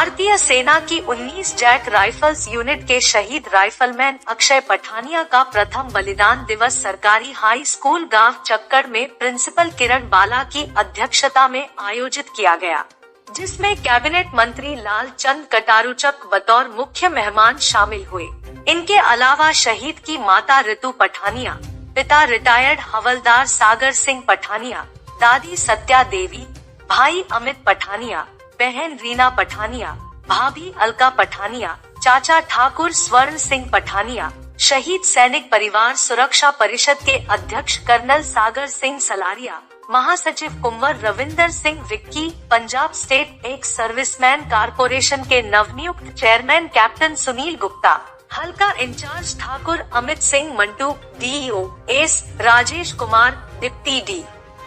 भारतीय सेना की 19 जैक राइफल्स यूनिट के शहीद राइफलमैन अक्षय पठानिया का प्रथम बलिदान दिवस सरकारी हाई स्कूल गांव चक्कर में प्रिंसिपल किरण बाला की अध्यक्षता में आयोजित किया गया, जिसमें कैबिनेट मंत्री लाल चंद कटारुचक बतौर मुख्य मेहमान शामिल हुए। इनके अलावा शहीद की माता ऋतु पठानिया, पिता रिटायर्ड हवलदार सागर सिंह पठानिया, दादी सत्या देवी, भाई अमित पठानिया, बहन रीना पठानिया, भाभी अलका पठानिया, चाचा ठाकुर स्वर्ण सिंह पठानिया, शहीद सैनिक परिवार सुरक्षा परिषद के अध्यक्ष कर्नल सागर सिंह सलारिया, महासचिव Kunwar Ravinder Singh Vicky, Punjab state ex serviceman corporation के नवनियुक्त चेयरमैन कैप्टन सुनील गुप्ता, हल्का incharge Thakur Amit Singh Mantu, DEO S Rajesh Kumar, deputy D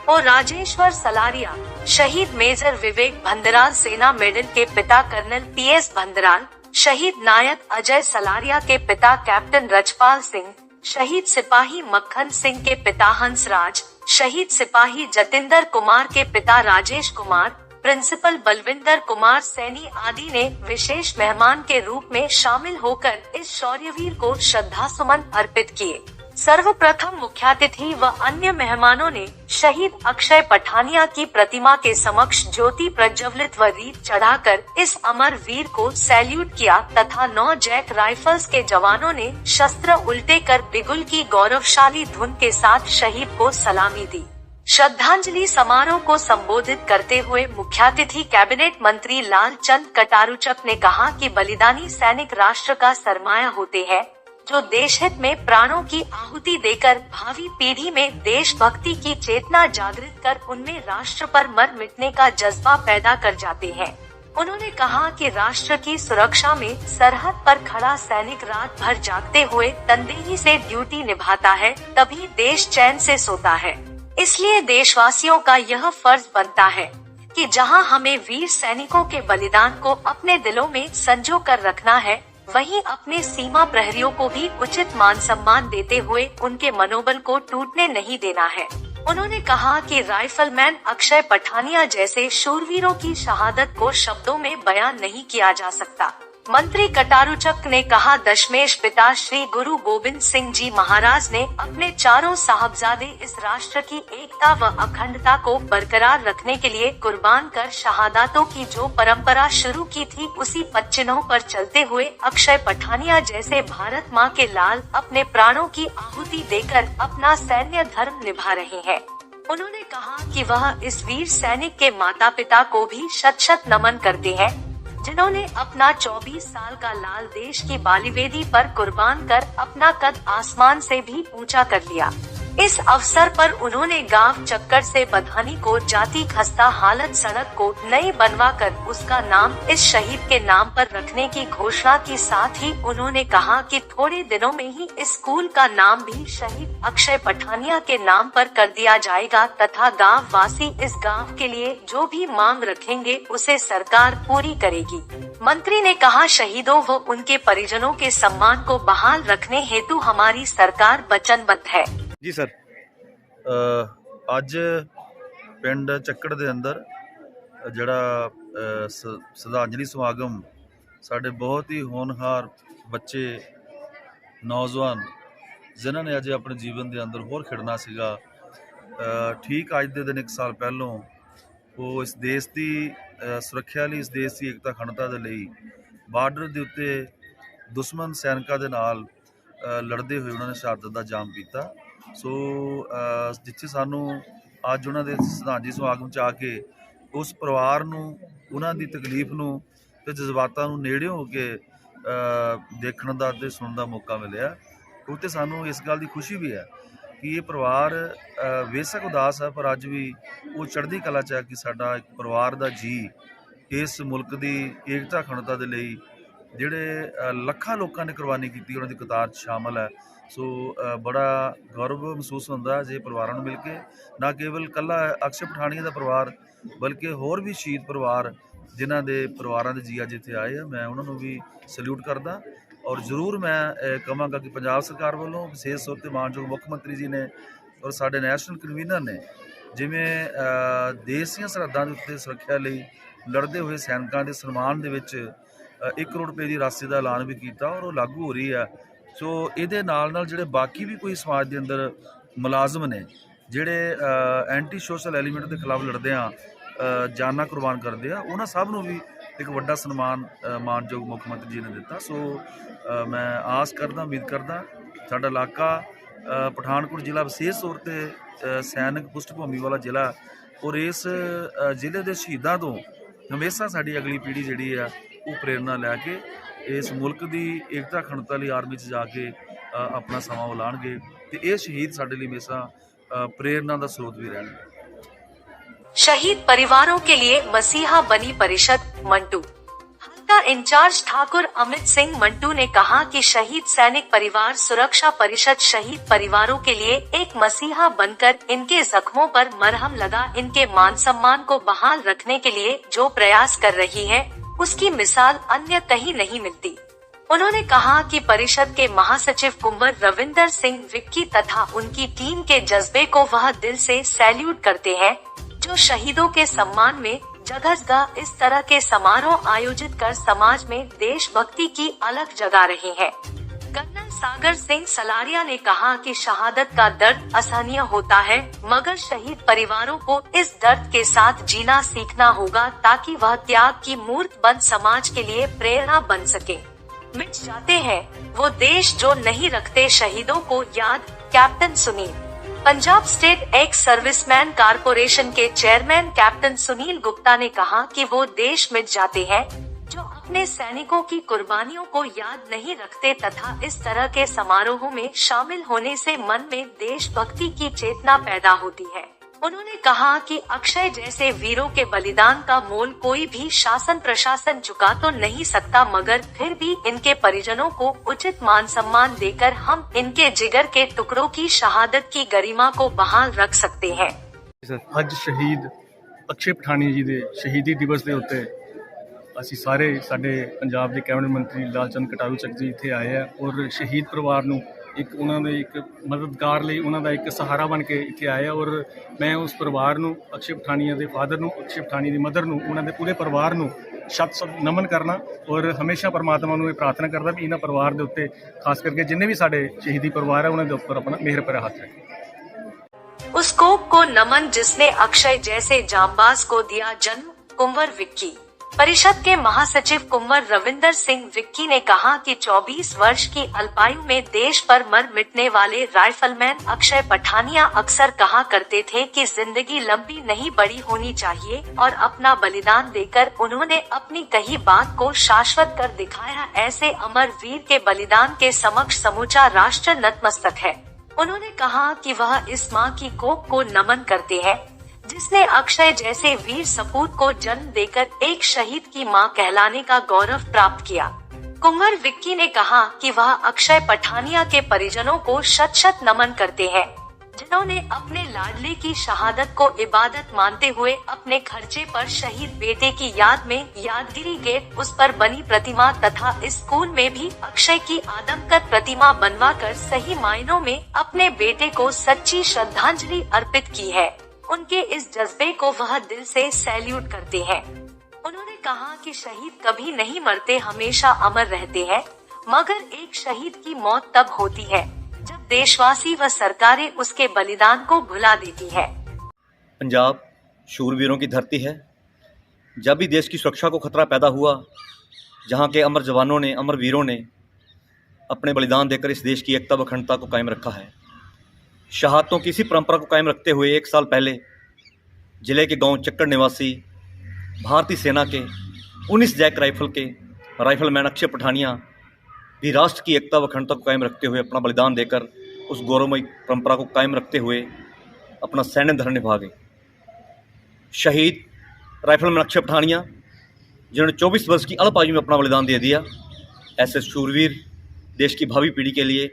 और राजेश्वर सलारिया, शहीद मेजर विवेक भंदराल सेना मेडल के पिता कर्नल पीएस भंदराल, शहीद नायक अजय सलारिया के पिता कैप्टन रजपाल सिंह, शहीद सिपाही मक्खन सिंह के पिता हंसराज, शहीद सिपाही जतिंदर कुमार के पिता राजेश कुमार, प्रिंसिपल बलविंदर कुमार सैनी आदि ने विशेष मेहमान के रूप में शामिल होकर इस शौर्यवीर को श्रद्धासुमन अर्पित किए। सर्वप्रथम मुख्यातिथि व अन्य मेहमानों ने शहीद अक्षय पठानिया की प्रतिमा के समक्ष ज्योति प्रज्वलित व रीत चढ़ाकर इस अमर वीर को सैल्यूट किया तथा 9 जैक राइफल्स के जवानों ने शस्त्र उल्टे कर बिगुल की गौरवशाली धुन के साथ शहीद को सलामी दी। श्रद्धांजलि समारोह को संबोधित करते हुए मुख्यातिथि कैबिनेट मंत्री लाल चंद कटारुचक ने कहा कि बलिदानी सैनिक राष्ट्र का सरमाया होते हैं, जो देश हित में प्राणों की आहुति देकर भावी पीढ़ी में देशभक्ति की चेतना जागृत कर उनमें राष्ट्र पर मर मिटने का जज्बा पैदा कर जाते हैं। उन्होंने कहा कि राष्ट्र की सुरक्षा में सरहद पर खड़ा सैनिक रात भर जागते हुए तनदेही से ड्यूटी निभाता है, तभी देश चैन से सोता है। इसलिए देशवासियों का यह फर्ज बनता है कि जहां हमें वीर सैनिकों के बलिदान को अपने दिलों में संजो कर रखना है, वहीं अपने सीमा प्रहरियों को भी उचित मान सम्मान देते हुए उनके मनोबल को टूटने नहीं देना है। उन्होंने कहा कि राइफलमैन अक्षय पठानिया जैसे शूरवीरों की शहादत को शब्दों में बयान नहीं किया जा सकता। मंत्री कटारुचक ने कहा, दशमेश पिता श्री गुरु गोविंद सिंह जी महाराज ने अपने चारों साहबजादे इस राष्ट्र की एकता व अखंडता को बरकरार रखने के लिए कुर्बान कर शहादतों की जो परंपरा शुरू की थी, उसी पच्चीनों पर चलते हुए अक्षय पठानिया जैसे भारत माँ के लाल अपने प्राणों की आहुति देकर अपना सैन्य धर्म निभा रहे हैं। उन्होंने कहा कि वह इस वीर सैनिक के माता पिता को भी शत शत नमन करते हैं, जिन्होंने अपना 24 साल का लाल देश की बालीवेदी पर कुर्बान कर अपना कद आसमान से भी ऊंचा कर लिया। इस अवसर पर उन्होंने गांव चक्कर से बधानी को जाती खस्ता हालत सड़क को नई बनवा कर उसका नाम इस शहीद के नाम पर रखने की घोषणा की। साथ ही उन्होंने कहा कि थोड़े दिनों में ही इस स्कूल का नाम भी शहीद अक्षय पठानिया के नाम पर कर दिया जाएगा तथा गाँव वासी इस गाँव के लिए जो भी मांग रखेंगे उसे सरकार पूरी करेगी। मंत्री ने कहा, शहीदों व उनके परिजनों के सम्मान को बहाल रखने हेतु हमारी सरकार वचनबद्ध है। जी सर, ਅੱਜ ਪਿੰਡ ਚੱਕੜ ਦੇ ਅੰਦਰ ਜਿਹੜਾ ਸ਼ਰਧਾਂਜਲੀ ਸਮਾਗਮ ਸਾਡੇ ਬਹੁਤ ਹੀ ਹੋਣਹਾਰ ਬੱਚੇ ਨੌਜਵਾਨ ਜਿਨ੍ਹਾਂ ਨੇ ਅੱਜ ਆਪਣੇ ਜੀਵਨ ਦੇ ਅੰਦਰ ਹੋਰ ਖਿੜਨਾ ਸੀਗਾ, ਠੀਕ ਅੱਜ ਦੇ ਦਿਨ 1 ਸਾਲ ਪਹਿਲੋਂ ਉਹ ਇਸ ਦੇਸ਼ ਦੀ ਸੁਰੱਖਿਆ ਲਈ, ਇਸ ਦੇਸ਼ ਦੀ ਏਕਤਾ ਅਖੰਡਤਾ ਦੇ ਲਈ ਬਾਰਡਰ ਦੇ ਉੱਤੇ ਦੁਸ਼ਮਣ ਸੈਨਿਕਾਂ ਦੇ ਨਾਲ ਲੜਦੇ ਹੋਏ ਉਹਨਾਂ ਨੇ ਸ਼ਹਾਦਤ ਦਾ ਜਾਮ ਪੀਤਾ। ਸੋ ਜਿੱਥੇ ਸਾਨੂੰ ਅੱਜ ਉਹਨਾਂ ਦੇ ਸ਼ਰਧਾਂਜਲੀ ਸਮਾਗਮ 'ਚ ਆ ਕੇ ਉਸ ਪਰਿਵਾਰ ਨੂੰ, ਉਹਨਾਂ ਦੀ ਤਕਲੀਫ ਨੂੰ ਅਤੇ ਜਜ਼ਬਾਤਾਂ ਨੂੰ ਨੇੜਿਓਂ ਹੋ ਕੇ ਦੇਖਣ ਦਾ ਅਤੇ ਸੁਣਨ ਦਾ ਮੌਕਾ ਮਿਲਿਆ। ਉੱਤੇ ਸਾਨੂੰ ਇਸ ਗੱਲ ਦੀ ਖੁਸ਼ੀ ਵੀ ਹੈ ਕਿ ਇਹ ਪਰਿਵਾਰ ਬੇਸ਼ੱਕ ਉਦਾਸ ਹੈ, ਪਰ ਅੱਜ ਵੀ ਉਹ ਚੜ੍ਹਦੀ ਕਲਾ 'ਚ ਹੈ ਕਿ ਸਾਡਾ ਇੱਕ ਪਰਿਵਾਰ ਦਾ ਜੀਅ ਇਸ ਮੁਲਕ ਦੀ ਏਕਤਾ ਅਖੰਡਤਾ ਦੇ ਲਈ ਜਿਹੜੇ ਲੱਖਾਂ ਲੋਕਾਂ ਨੇ ਕੁਰਬਾਨੀ ਕੀਤੀ, ਉਹਨਾਂ ਦੀ ਕਤਾਰ 'ਚ ਸ਼ਾਮਲ ਹੈ। ਸੋ ਬੜਾ ਗੌਰਵ ਮਹਿਸੂਸ ਹੁੰਦਾ ਜੇ ਪਰਿਵਾਰਾਂ ਨੂੰ ਮਿਲ ਕੇ, ਨਾ ਕੇਵਲ ਇਕੱਲਾ ਅਕਸ਼ੈ ਪਠਾਨੀਆ ਦਾ ਪਰਿਵਾਰ ਬਲਕਿ ਹੋਰ ਵੀ ਸ਼ਹੀਦ ਪਰਿਵਾਰ ਜਿਨ੍ਹਾਂ ਦੇ ਪਰਿਵਾਰਾਂ ਦੇ ਜੀ ਅੱਜ ਇੱਥੇ ਆਏ ਆ, ਮੈਂ ਉਹਨਾਂ ਨੂੰ ਵੀ ਸੈਲੂਟ ਕਰਦਾ। ਔਰ ਜ਼ਰੂਰ ਮੈਂ ਕਹਾਂਗਾ ਕਿ ਪੰਜਾਬ ਸਰਕਾਰ ਵੱਲੋਂ ਵਿਸ਼ੇਸ਼ ਤੌਰ 'ਤੇ ਮਾਨਯੋਗ ਮੁੱਖ ਮੰਤਰੀ ਜੀ ਨੇ ਔਰ ਸਾਡੇ ਨੈਸ਼ਨਲ ਕਨਵੀਨਰ ਨੇ ਜਿਵੇਂ ਦੇਸ਼ ਦੀਆਂ ਸਰਹੱਦਾਂ ਦੇ ਉੱਤੇ ਸੁਰੱਖਿਆ ਲਈ ਲੜਦੇ ਹੋਏ ਸੈਨਿਕਾਂ ਦੇ ਸਨਮਾਨ ਦੇ ਵਿੱਚ 1 ਕਰੋੜ ਰੁਪਏ ਦੀ ਰਾਸ਼ੀ ਦਾ ਐਲਾਨ ਵੀ ਕੀਤਾ ਔਰ ਉਹ ਲਾਗੂ ਹੋ ਰਹੀ ਆ। ਸੋ ਇਹਦੇ ਨਾਲ ਨਾਲ ਜਿਹੜੇ ਬਾਕੀ ਵੀ ਕੋਈ ਸਮਾਜ ਦੇ ਅੰਦਰ ਮੁਲਾਜ਼ਮ ਨੇ ਜਿਹੜੇ ਐਂਟੀ ਸੋਸ਼ਲ ਐਲੀਮੈਂਟ ਦੇ ਖਿਲਾਫ ਲੜਦੇ ਆ, ਜਾਨਾਂ ਕੁਰਬਾਨ ਕਰਦੇ ਆ, ਉਹਨਾਂ ਸਭ ਨੂੰ ਵੀ ਇੱਕ ਵੱਡਾ ਸਨਮਾਨ ਮਾਨਯੋਗ ਮੁੱਖ ਮੰਤਰੀ ਜੀ ਨੇ ਦਿੱਤਾ। ਸੋ ਮੈਂ ਆਸ ਕਰਦਾ, ਉਮੀਦ ਕਰਦਾ ਸਾਡਾ ਇਲਾਕਾ ਪਠਾਨਕੋਟ ਜ਼ਿਲ੍ਹਾ ਵਿਸ਼ੇਸ਼ ਤੌਰ 'ਤੇ ਸੈਨਿਕ ਪੁਸ਼ਟ ਭੂਮੀ ਵਾਲਾ ਜ਼ਿਲ੍ਹਾ ਔਰ ਇਸ ਜ਼ਿਲ੍ਹੇ ਦੇ ਸ਼ਹੀਦਾਂ ਤੋਂ ਹਮੇਸ਼ਾ ਸਾਡੀ ਅਗਲੀ ਪੀੜ੍ਹੀ ਜਿਹੜੀ ਆ ਉਹ ਪ੍ਰੇਰਨਾ ਲੈ ਕੇ ਇਸ ਮੁਲਕ ਦੀ ਏਕਤਾ ਅਖੰਡਤਾ ਲਈ ਆਰਮੀ 'ਚ ਜਾ ਕੇ ਆਪਣਾ ਸਮਾਂ ਉਹ ਲਾਉਣਗੇ ਤੇ ਇਹ ਸ਼ਹੀਦ ਸਾਡੇ ਲਈ ਹਮੇਸ਼ਾ प्रेरणा का स्रोत भी रहने। शहीद परिवारों के लिए मसीहा बनी परिषद मंटू। हल्का इंचार्ज ठाकुर अमित सिंह मंटू ने कहा कि शहीद सैनिक परिवार सुरक्षा परिषद शहीद परिवारों के लिए एक मसीहा बनकर इनके जख्मों पर मरहम लगा इनके मान सम्मान को बहाल रखने के लिए जो प्रयास कर रही है उसकी मिसाल अन्य कहीं नहीं मिलती। उन्होंने कहा कि परिषद के महासचिव कुंवर रविंदर सिंह विक्की तथा उनकी टीम के जज्बे को वह दिल से सैल्यूट करते हैं जो शहीदों के सम्मान में जगह जगह इस तरह के समारोह आयोजित कर समाज में देशभक्ति की अलग जगा रहे हैं। कर्नल सागर सिंह सलारिया ने कहा कि शहादत का दर्द असहनीय होता है मगर शहीद परिवारों को इस दर्द के साथ जीना सीखना होगा ताकि वह त्याग की मूर्त बन समाज के लिए प्रेरणा बन सके। मिट जाते हैं वो देश जो नहीं रखते शहीदों को याद। Captain Sunil. Punjab state ex serviceman corporation के चेयरमैन कैप्टन सुनील गुप्ता ने कहा कि वो देश मिट जाते हैं जो अपने सैनिकों की कुर्बानियों को याद नहीं रखते तथा इस तरह के समारोहों में शामिल होने से मन में देशभक्ति की चेतना पैदा होती है। उन्होंने कहा कि अक्षय जैसे वीरों के बलिदान का मोल कोई भी शासन प्रशासन चुका तो नहीं सकता मगर फिर भी इनके परिजनों को उचित मान सम्मान देकर हम इनके जिगर के टुकड़ों की शहादत की गरिमा को बहाल रख सकते हैं। ਅੱਜ ਸ਼ਹੀਦ ਅਕਸ਼ੇ ਪਠਾਣੀ ਜੀ ਦੇ ਸ਼ਹੀਦੀ ਦਿਵਸ ਦੇ ਉੱਤੇ ਅਸੀਂ ਸਾਰੇ ਸਾਡੇ ਪੰਜਾਬ ਦੇ ਕੈਬਨਿਟ ਮੰਤਰੀ ਲਾਲਚੰਦ ਕਟਾਰੂ ਚੱਕ ਜੀ ਇੱਥੇ ਆਏ ਆ ਔਰ ਸ਼ਹੀਦ ਪਰਿਵਾਰ ਨੂੰ ਇੱਕ ਉਹਨਾਂ ਦੇ ਇੱਕ ਮਦਦਗਾਰ ਲਈ ਉਹਨਾਂ ਦਾ ਇੱਕ ਸਹਾਰਾ ਬਣ ਕੇ ਇੱਥੇ ਆਏ ਆ ਔਰ ਮੈਂ ਉਸ ਪਰਿਵਾਰ ਨੂੰ ਅਕਸ਼ੇ ਪਠਾਣੀਆਂ ਦੇ ਫਾਦਰ ਨੂੰ ਅਕਸ਼ੇ ਪਠਾਣੀ ਦੀ ਮਦਰ ਨੂੰ ਉਹਨਾਂ ਦੇ ਪੂਰੇ ਪਰਿਵਾਰ ਨੂੰ ਸ਼ਤ ਨਮਨ ਕਰਨਾ ਔਰ ਹਮੇਸ਼ਾ ਪਰਮਾਤਮਾ ਨੂੰ ਇਹ ਪ੍ਰਾਰਥਨਾ ਕਰਦਾ ਵੀ ਇਹਨਾਂ ਪਰਿਵਾਰ ਦੇ ਉੱਤੇ ਖਾਸ ਕਰਕੇ ਜਿੰਨੇ ਵੀ ਸਾਡੇ ਸ਼ਹੀਦੀ ਪਰਿਵਾਰ ਹੈ ਉਹਨਾਂ ਦੇ ਉੱਪਰ ਆਪਣਾ ਮਿਹਰ ਭਰਿਆ ਹੱਥ ਰੱਖੇ। उस कोप को नमन जिसने अक्षय जैसे जांबाज को दिया जन्म। कुंवर विक्की। परिषद के महासचिव कुंवर रविंदर सिंह विक्की ने कहा कि 24 वर्ष की अल्पायु में देश पर मर मिटने वाले राइफलमैन अक्षय पठानिया अक्सर कहा करते थे कि जिंदगी लंबी नहीं बड़ी होनी चाहिए और अपना बलिदान देकर उन्होंने अपनी कही बात को शाश्वत कर दिखाया। ऐसे अमर वीर के बलिदान के समक्ष समूचा राष्ट्र नतमस्तक है। उन्होंने कहा कि वह इस मां की कोख को नमन करते हैं जिसने अक्षय जैसे वीर सपूत को जन्म देकर एक शहीद की मां कहलाने का गौरव प्राप्त किया। कुंवर विक्की ने कहा कि वह अक्षय पठानिया के परिजनों को शत शत नमन करते हैं जिन्होंने अपने लाडले की शहादत को इबादत मानते हुए अपने खर्चे पर शहीद बेटे की याद में यादगिरी गेट उस पर बनी प्रतिमा तथा इस स्कूल में भी अक्षय की आदमकद प्रतिमा बनवाकर सही मायनों में अपने बेटे को सच्ची श्रद्धांजलि अर्पित की है। उनके इस जज्बे को वह दिल से सैल्यूट करते हैं। उन्होंने कहा कि शहीद कभी नहीं मरते, हमेशा अमर रहते हैं मगर एक शहीद की मौत तब होती है जब देशवासी व सरकारें उसके बलिदान को भुला देती है। पंजाब शूरवीरों की धरती है। जब भी देश की सुरक्षा को खतरा पैदा हुआ, जहां के अमर जवानों ने, अमर वीरों ने अपने बलिदान देकर इस देश की एकता व अखंडता को कायम रखा है। शहादतों की इसी परंपरा को कायम रखते हुए 1 साल पहले जिले के गांव चक्कर निवासी भारतीय सेना के 19 जैक राइफल के राइफलमैन अक्षय पठानिया भी राष्ट्र की एकता व अखंडता को कायम रखते हुए अपना बलिदान देकर उस गौरवमयी परंपरा को कायम रखते हुए अपना सैन्य धर्म निभा गए। शहीद राइफलमैन अक्षय पठानिया जिन्होंने 24 वर्ष की अल्प आयु में अपना बलिदान दे दिया, ऐसे शूरवीर देश की भावी पीढ़ी के लिए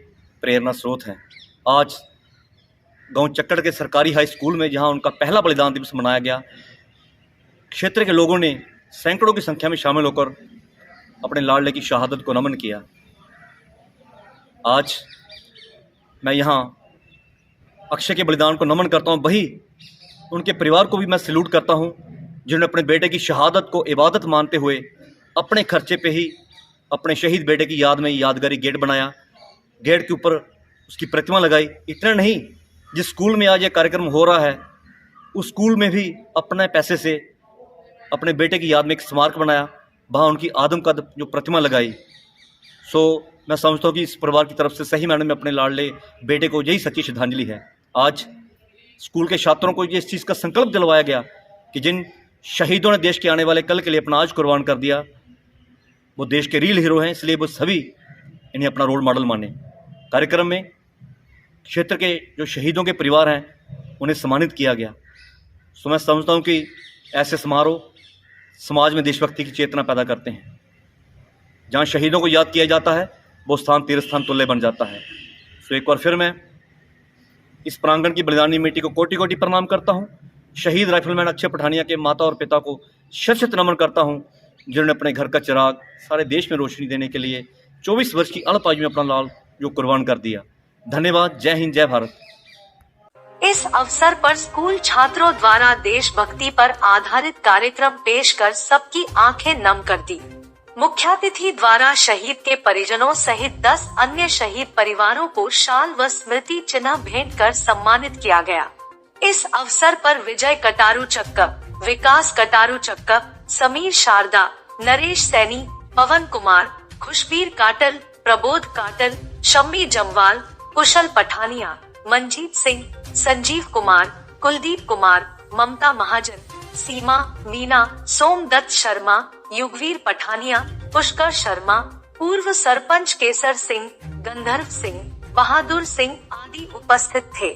प्रेरणा स्रोत हैं। आज गांव चक्कड़ के सरकारी हाई स्कूल में जहां उनका पहला बलिदान दिवस मनाया गया, क्षेत्र के लोगों ने सैकड़ों की संख्या में शामिल होकर अपने लाडले की शहादत को नमन किया। आज मैं यहाँ अक्षय के बलिदान को नमन करता हूँ। वही उनके परिवार को भी मैं सैल्यूट करता हूं, जिन्होंने अपने बेटे की शहादत को इबादत मानते हुए अपने खर्चे पे ही अपने शहीद बेटे की याद में यादगारी गेट बनाया, गेट के ऊपर उसकी प्रतिमा लगाई। इतना नहीं, जिस स्कूल में आज ये कार्यक्रम हो रहा है उस स्कूल में भी अपने पैसे से अपने बेटे की याद में एक स्मारक बनाया, वहाँ उनकी आदमकद जो प्रतिमा लगाई। मैं समझता हूँ कि इस परिवार की तरफ से सही मायने में अपने लाडले बेटे को यही सच्ची श्रद्धांजलि है। आज स्कूल के छात्रों को ये इस चीज़ का संकल्प दिलवाया गया कि जिन शहीदों ने देश के आने वाले कल के लिए अपना आज कुर्बान कर दिया, वो देश के रियल हीरो हैं, इसलिए वो सभी इन्हें अपना रोल मॉडल माने। कार्यक्रम में क्षेत्र के जो शहीदों के परिवार हैं उन्हें सम्मानित किया गया। मैं समझता हूँ कि ऐसे समारोह समाज में देशभक्ति की चेतना पैदा करते हैं। जहाँ शहीदों को याद किया जाता है वो स्थान तीर्थ स्थान तुल्य बन जाता है। एक बार फिर मैं इस प्रांगण की बलिदानी मिट्टी को कोटि कोटि प्रणाम करता हूँ। शहीद राइफलमैन अक्षय पठानिया के माता और पिता को शत शत नमन करता हूँ, जिन्होंने अपने घर का चिराग सारे देश में रोशनी देने के लिए 24 वर्ष की अल्प आयु में अपना लाल जो कुर्बान कर दिया। धन्यवाद। जय हिंद, जय भारत। इस अवसर पर स्कूल छात्रों द्वारा देशभक्ति पर आधारित कार्यक्रम पेश कर सबकी आंखें नम कर दी। मुख्यातिथि द्वारा शहीद के परिजनों सहित 10 अन्य शहीद परिवारों को शाल व स्मृति चिन्ह भेंट कर सम्मानित किया गया। इस अवसर पर विजय कटारू चक्कप, विकास कटारू चक्कप, समीर शारदा, नरेश सैनी, पवन कुमार, खुशबीर काटल, प्रबोध काटल, शम्मी जमवाल, कुशल पठानिया, मंजीत सिंह, संजीव कुमार, कुलदीप कुमार, ममता महाजन, सीमा, मीना, सोमदत्त शर्मा, युगवीर पठानिया, पुष्कर शर्मा, पूर्व सरपंच केसर सिंह, गंधर्व सिंह, बहादुर सिंह आदि उपस्थित थे।